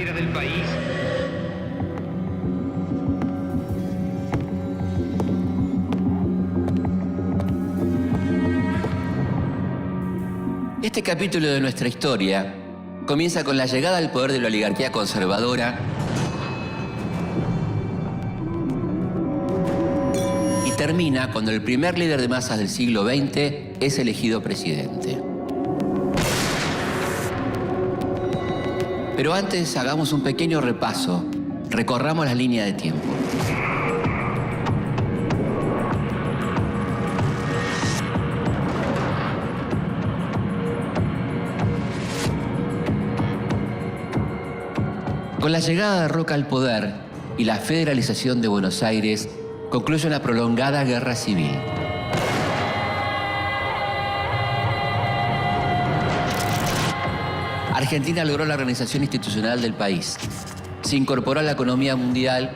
salir del país. Este capítulo de nuestra historia comienza con la llegada al poder de la oligarquía conservadora y termina cuando el primer líder de masas del siglo XX es elegido presidente. Pero antes hagamos un pequeño repaso, recorramos la línea de tiempo. Con la llegada de Roca al poder y la federalización de Buenos Aires, concluye una prolongada guerra civil. Argentina logró la organización institucional del país. Se incorporó a la economía mundial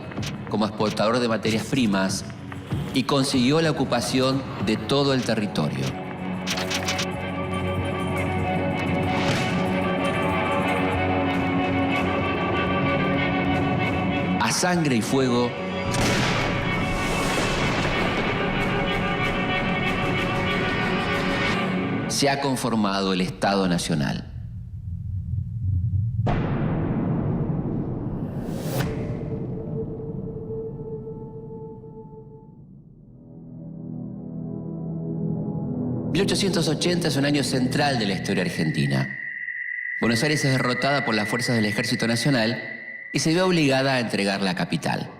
como exportador de materias primas y consiguió la ocupación de todo el territorio. A sangre y fuego, se ha conformado el Estado Nacional. ...1880 es un año central de la historia argentina. Buenos Aires es derrotada por las fuerzas del Ejército Nacional y se ve obligada a entregar la capital.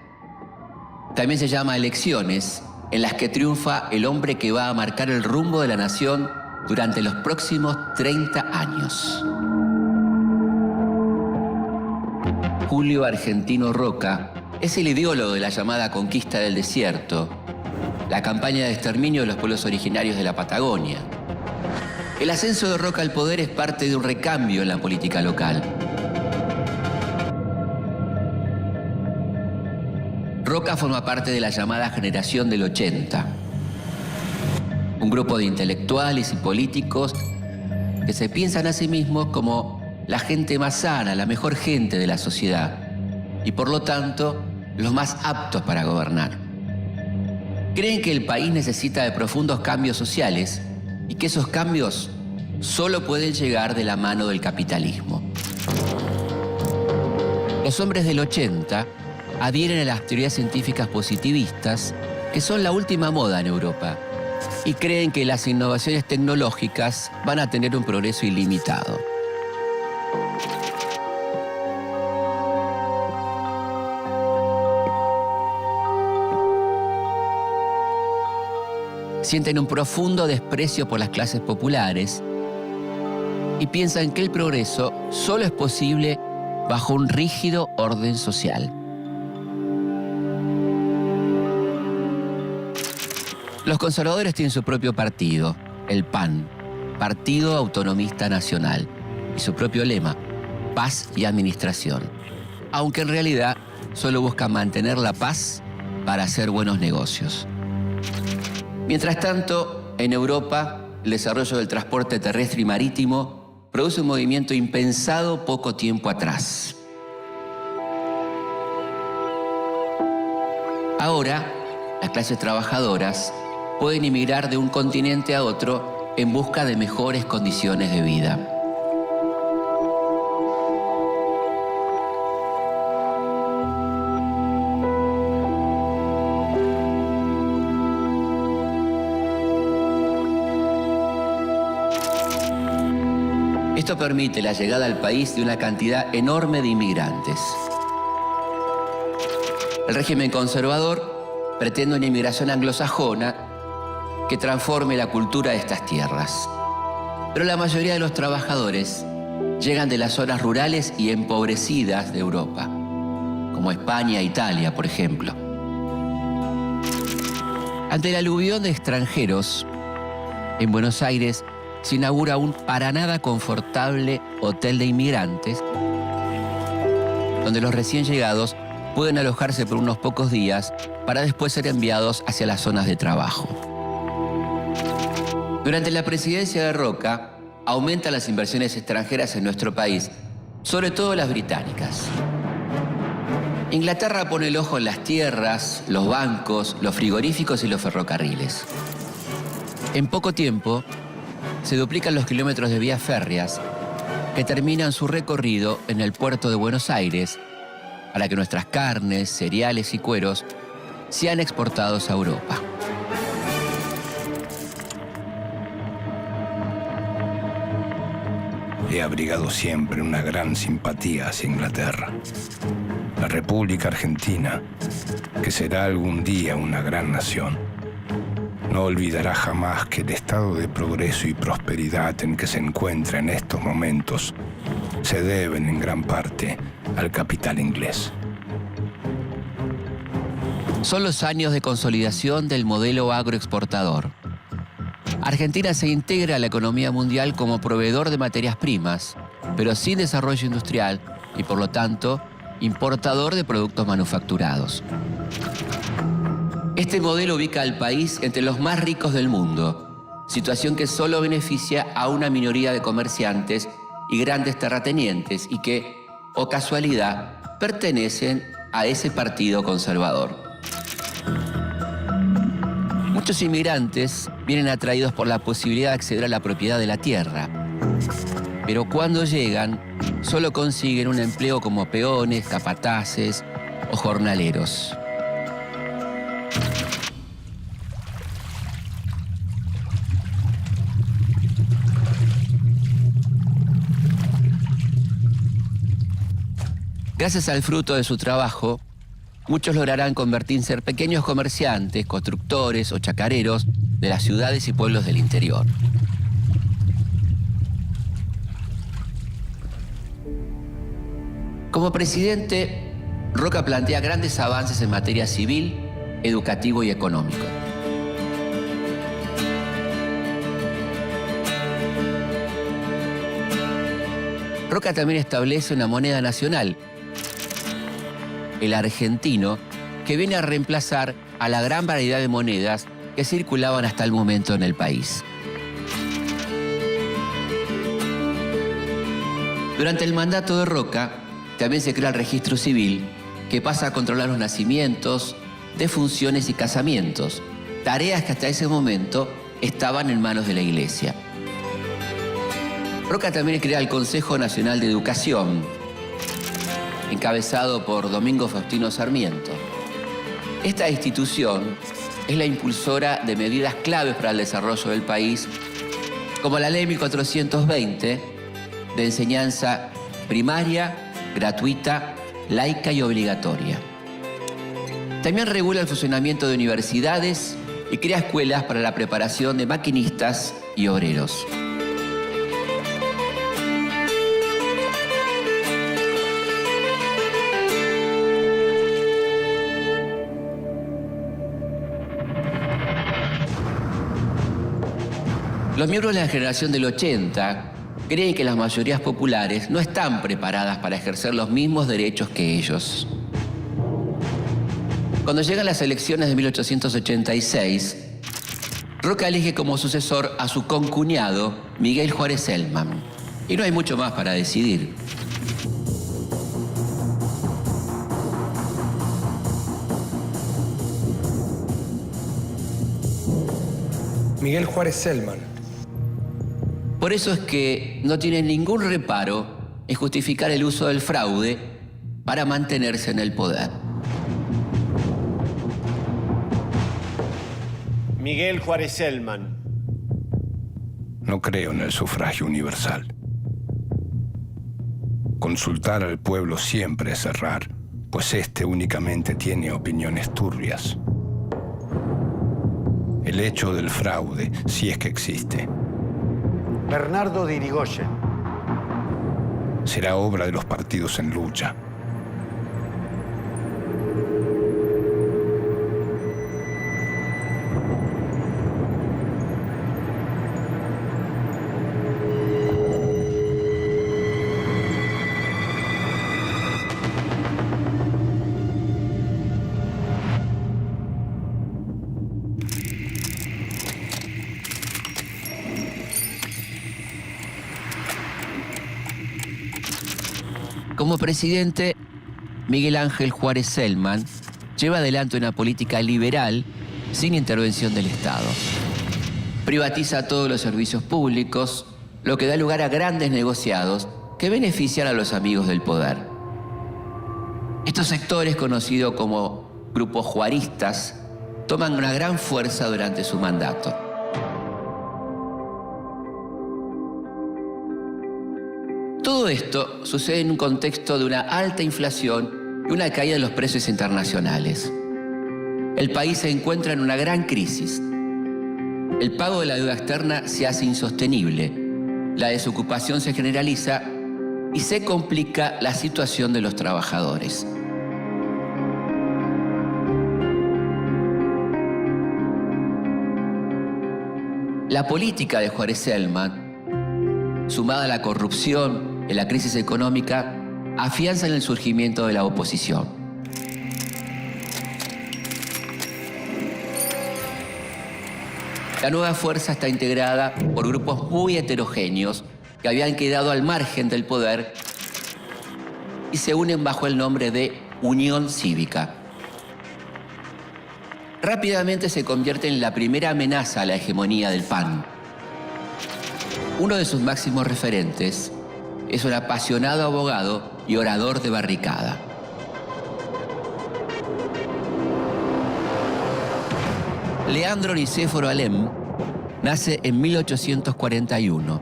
También se llama elecciones, en las que triunfa el hombre que va a marcar el rumbo de la nación durante los próximos 30 años. Julio Argentino Roca es el ideólogo de la llamada conquista del desierto, la campaña de exterminio de los pueblos originarios de la Patagonia. El ascenso de Roca al poder es parte de un recambio en la política local. Roca forma parte de la llamada generación del 80, un grupo de intelectuales y políticos que se piensan a sí mismos como la gente más sana, la mejor gente de la sociedad y por lo tanto los más aptos para gobernar. Creen que el país necesita de profundos cambios sociales y que esos cambios solo pueden llegar de la mano del capitalismo. Los hombres del 80 adhieren a las teorías científicas positivistas, que son la última moda en Europa, y creen que las innovaciones tecnológicas van a tener un progreso ilimitado. Sienten un profundo desprecio por las clases populares y piensan que el progreso solo es posible bajo un rígido orden social. Los conservadores tienen su propio partido, el PAN, Partido Autonomista Nacional, y su propio lema, paz y administración, aunque en realidad solo buscan mantener la paz para hacer buenos negocios. Mientras tanto, en Europa, el desarrollo del transporte terrestre y marítimo produce un movimiento impensado poco tiempo atrás. Ahora, las clases trabajadoras pueden emigrar de un continente a otro en busca de mejores condiciones de vida. Esto permite la llegada al país de una cantidad enorme de inmigrantes. El régimen conservador pretende una inmigración anglosajona que transforme la cultura de estas tierras. Pero la mayoría de los trabajadores llegan de las zonas rurales y empobrecidas de Europa, como España e Italia, por ejemplo. Ante el aluvión de extranjeros, en Buenos Aires se inaugura un para nada confortable hotel de inmigrantes, donde los recién llegados pueden alojarse por unos pocos días para después ser enviados hacia las zonas de trabajo. Durante la presidencia de Roca, aumentan las inversiones extranjeras en nuestro país sobre todo las británicas. Inglaterra pone el ojo en las tierras, los bancos, los frigoríficos y los ferrocarriles. En poco tiempo, se duplican los kilómetros de vías férreas que terminan su recorrido en el puerto de Buenos Aires para que nuestras carnes, cereales y cueros sean exportados a Europa. He abrigado siempre una gran simpatía hacia Inglaterra. La República Argentina, que será algún día una gran nación, no olvidará jamás que el estado de progreso y prosperidad en que se encuentra en estos momentos se deben en gran parte al capital inglés. Son los años de consolidación del modelo agroexportador. Argentina se integra a la economía mundial como proveedor de materias primas, pero sin desarrollo industrial y, por lo tanto, importador de productos manufacturados. Este modelo ubica al país entre los más ricos del mundo, situación que solo beneficia a una minoría de comerciantes y grandes terratenientes y que, o casualidad, pertenecen a ese partido conservador. Muchos inmigrantes vienen atraídos por la posibilidad de acceder a la propiedad de la tierra, pero cuando llegan, solo consiguen un empleo como peones, capataces o jornaleros. Gracias al fruto de su trabajo, muchos lograrán convertirse en pequeños comerciantes, constructores o chacareros de las ciudades y pueblos del interior. Como presidente, Roca plantea grandes avances en materia civil, educativo y económico. Roca también establece una moneda nacional, el argentino, que viene a reemplazar a la gran variedad de monedas que circulaban hasta el momento en el país. Durante el mandato de Roca, también se crea el registro civil, que pasa a controlar los nacimientos, defunciones y casamientos, tareas que hasta ese momento estaban en manos de la Iglesia. Roca también crea el Consejo Nacional de Educación, encabezado por Domingo Faustino Sarmiento. Esta institución es la impulsora de medidas claves para el desarrollo del país, como la Ley 1420 de enseñanza primaria, gratuita, laica y obligatoria. También regula el funcionamiento de universidades y crea escuelas para la preparación de maquinistas y obreros. Los miembros de la generación del 80 creen que las mayorías populares no están preparadas para ejercer los mismos derechos que ellos. Cuando llegan las elecciones de 1886, Roca elige como sucesor a su concuñado, Miguel Juárez Celman. Y no hay mucho más para decidir. Miguel Juárez Celman. Por eso es que no tienen ningún reparo en justificar el uso del fraude para mantenerse en el poder. Miguel Juárez Celman. No creo en el sufragio universal. Consultar al pueblo siempre es errar, pues éste únicamente tiene opiniones turbias. El hecho del fraude, si es que existe, Bernardo de Irigoyen. será obra de los partidos en lucha. Como presidente, Miguel Ángel Juárez Celman lleva adelante una política liberal sin intervención del Estado. Privatiza todos los servicios públicos, lo que da lugar a grandes negociados que benefician a los amigos del poder. Estos sectores, conocidos como grupos juaristas, toman una gran fuerza durante su mandato. Todo esto sucede en un contexto de una alta inflación y una caída de los precios internacionales. El país se encuentra en una gran crisis. El pago de la deuda externa se hace insostenible, la desocupación se generaliza y se complica la situación de los trabajadores. La política de Juárez Celman, sumada a la corrupción y la crisis económica, afianzan el surgimiento de la oposición. La nueva fuerza está integrada por grupos muy heterogéneos que habían quedado al margen del poder y se unen bajo el nombre de Unión Cívica. Rápidamente se convierte en la primera amenaza a la hegemonía del PAN. Uno de sus máximos referentes es un apasionado abogado y orador de barricada. Leandro Nicéforo Alem nace en 1841.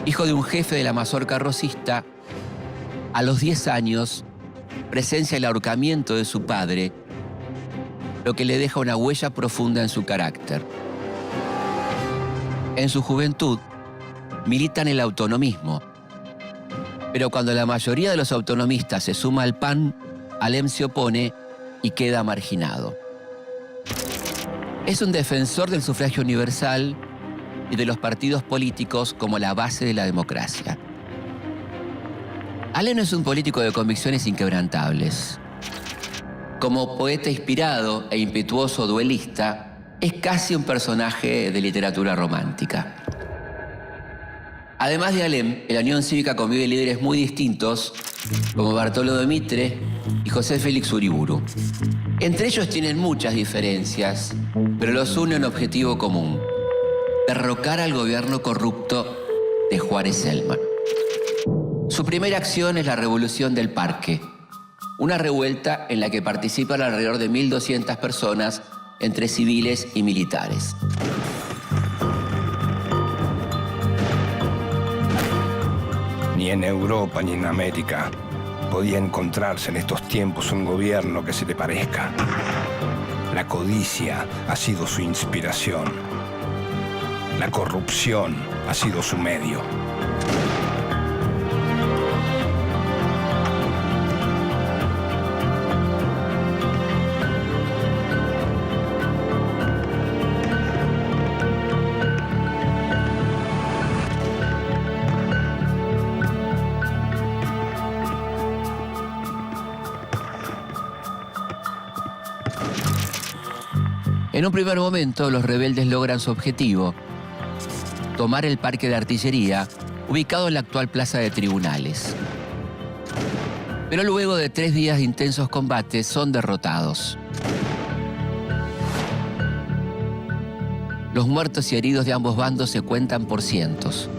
Hijo de un jefe de la mazorca rosista, a los 10 años presencia el ahorcamiento de su padre, lo que le deja una huella profunda en su carácter. En su juventud milita en el autonomismo, pero cuando la mayoría de los autonomistas se suma al PAN, Alem se opone y queda marginado. Es un defensor del sufragio universal y de los partidos políticos como la base de la democracia. Alem es un político de convicciones inquebrantables. Como poeta inspirado e impetuoso duelista, es casi un personaje de literatura romántica. Además de Alem, en la Unión Cívica conviven líderes muy distintos, como Bartolo de Mitre y José Félix Uriburu. Entre ellos tienen muchas diferencias, pero los une un objetivo común: derrocar al gobierno corrupto de Juárez Celman. Su primera acción es la Revolución del Parque, una revuelta en la que participan alrededor de 1.200 personas, entre civiles y militares. Ni en Europa ni en América podía encontrarse en estos tiempos un gobierno que se le parezca. La codicia ha sido su inspiración. La corrupción ha sido su medio. En un primer momento, los rebeldes logran su objetivo: tomar el parque de artillería, ubicado en la actual plaza de Tribunales. Pero luego de 3 días de intensos combates, son derrotados. Los muertos y heridos de ambos bandos se cuentan por cientos.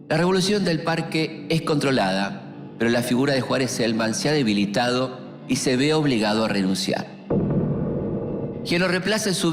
La Revolución del Parque es controlada, pero la figura de Juárez Celman se ha debilitado y se ve obligado a renunciar. Quien lo reemplaza es su